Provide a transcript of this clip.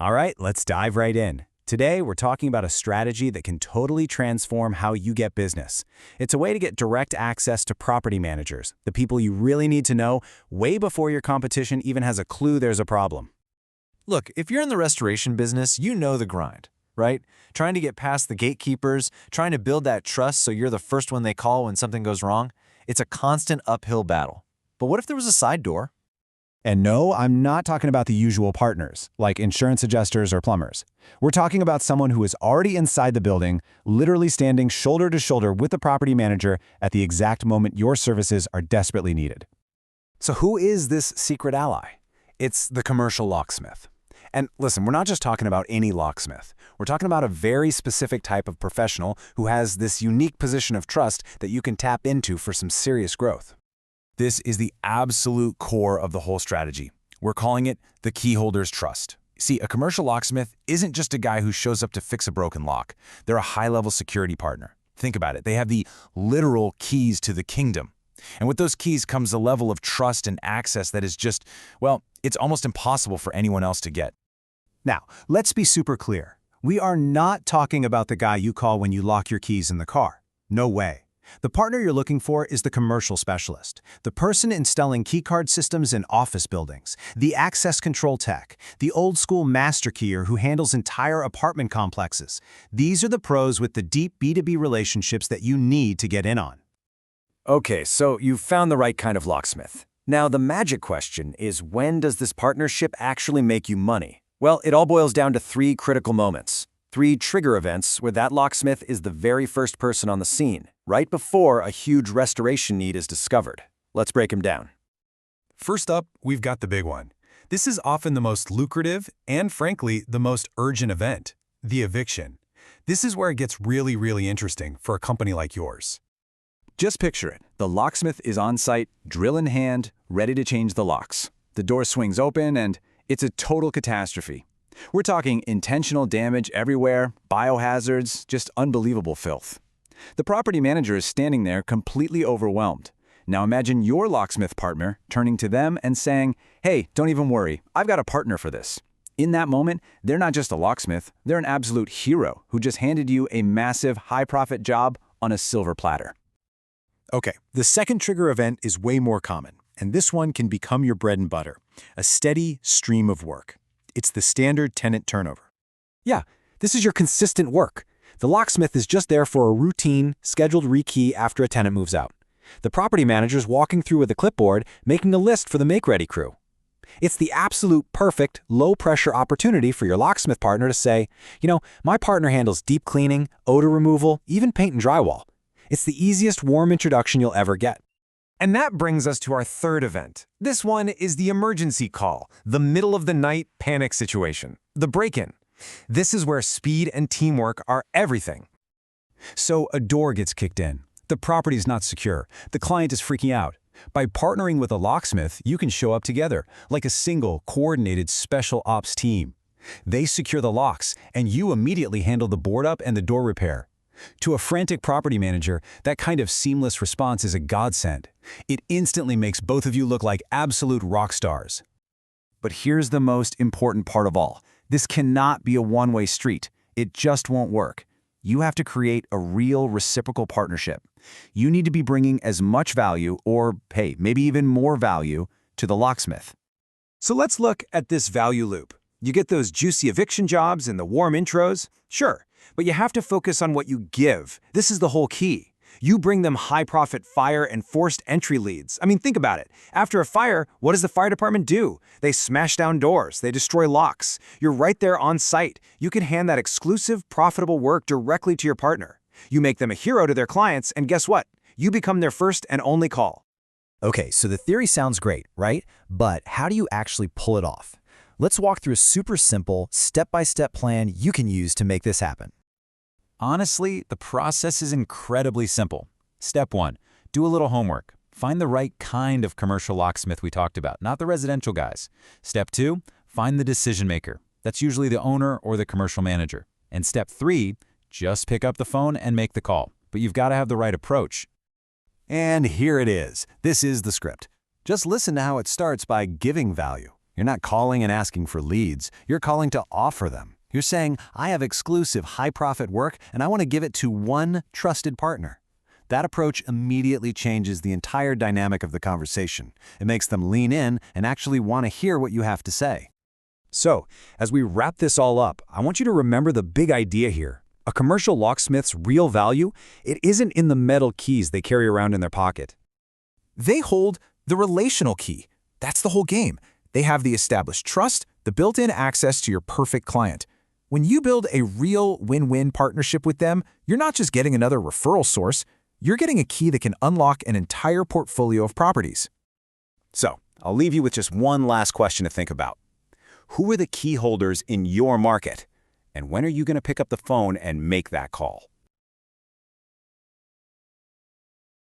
All right, let's dive right in. Today, we're talking about a strategy that can totally transform how you get business. It's a way to get direct access to property managers, the people you really need to know, way before your competition even has a clue there's a problem. Look, if you're in the restoration business, you know the grind, right? Trying to get past the gatekeepers, trying to build that trust so you're the first one they call when something goes wrong. It's a constant uphill battle. But what if there was a side door? And no, I'm not talking about the usual partners, like insurance adjusters or plumbers. We're talking about someone who is already inside the building, literally standing shoulder to shoulder with the property manager at the exact moment your services are desperately needed. So who is this secret ally? It's the commercial locksmith. And listen, we're not just talking about any locksmith. We're talking about a very specific type of professional who has this unique position of trust that you can tap into for some serious growth. This is the absolute core of the whole strategy. We're calling it the keyholder's trust. See, a commercial locksmith isn't just a guy who shows up to fix a broken lock. They're a high-level security partner. Think about it. They have the literal keys to the kingdom. And with those keys comes a level of trust and access that is just, well, it's almost impossible for anyone else to get. Now, let's be super clear. We are not talking about the guy you call when you lock your keys in the car. No way. The partner you're looking for is the commercial specialist, the person installing keycard systems in office buildings, the access control tech, the old-school master keyer who handles entire apartment complexes. These are the pros with the deep B2B relationships that you need to get in on. Okay, so you've found the right kind of locksmith. Now, the magic question is, when does this partnership actually make you money? Well, it all boils down to 3 critical moments. 3 trigger events where that locksmith is the very first person on the scene, right before a huge restoration need is discovered. Let's break them down. First up, we've got the big one. This is often the most lucrative and, frankly, the most urgent event, the eviction. This is where it gets really interesting for a company like yours. Just picture it. The locksmith is on site, drill in hand, ready to change the locks. The door swings open and it's a total catastrophe. We're talking intentional damage everywhere, biohazards, just unbelievable filth. The property manager is standing there completely overwhelmed. Now imagine your locksmith partner turning to them and saying, "Hey, don't even worry, I've got a partner for this." In that moment, they're not just a locksmith, they're an absolute hero who just handed you a massive, high-profit job on a silver platter. Okay, the second trigger event is way more common, and this one can become your bread and butter, a steady stream of work. It's the standard tenant turnover. Yeah, this is your consistent work. The locksmith is just there for a routine, scheduled rekey after a tenant moves out. The property manager's walking through with a clipboard, making a list for the make-ready crew. It's the absolute perfect, low-pressure opportunity for your locksmith partner to say, my partner handles deep cleaning, odor removal, even paint and drywall. It's the easiest warm introduction you'll ever get. And that brings us to our third event. This one is the emergency call, the middle-of-the-night panic situation, the break-in. This is where speed and teamwork are everything. So a door gets kicked in. The property's not secure. The client is freaking out. By partnering with a locksmith, you can show up together, like a single, coordinated special ops team. They secure the locks, and you immediately handle the board up and the door repair. To a frantic property manager, that kind of seamless response is a godsend. It instantly makes both of you look like absolute rock stars. But here's the most important part of all. This cannot be a one-way street. It just won't work. You have to create a real reciprocal partnership. You need to be bringing as much value, or hey, maybe even more value, to the locksmith. So let's look at this value loop. You get those juicy eviction jobs and the warm intros? Sure, but you have to focus on what you give. This is the whole key. You bring them high-profit fire and forced entry leads. I mean, think about it. After a fire, what does the fire department do? They smash down doors. They destroy locks. You're right there on site. You can hand that exclusive, profitable work directly to your partner. You make them a hero to their clients, and guess what? You become their first and only call. Okay, so the theory sounds great, right? But how do you actually pull it off? Let's walk through a super simple, step-by-step plan you can use to make this happen. Honestly, the process is incredibly simple. Step 1, do a little homework. Find the right kind of commercial locksmith we talked about, not the residential guys. Step 2, find the decision maker. That's usually the owner or the commercial manager. And step 3, just pick up the phone and make the call. But you've got to have the right approach. And here it is. This is the script. Just listen to how it starts by giving value. You're not calling and asking for leads. You're calling to offer them. You're saying, I have exclusive high-profit work, and I want to give it to one trusted partner. That approach immediately changes the entire dynamic of the conversation. It makes them lean in and actually want to hear what you have to say. So, as we wrap this all up, I want you to remember the big idea here. A commercial locksmith's real value, it isn't in the metal keys they carry around in their pocket. They hold the relational key. That's the whole game. They have the established trust, the built-in access to your perfect client. When you build a real win-win partnership with them, you're not just getting another referral source, you're getting a key that can unlock an entire portfolio of properties. So, I'll leave you with just one last question to think about. Who are the key holders in your market? And when are you going to pick up the phone and make that call?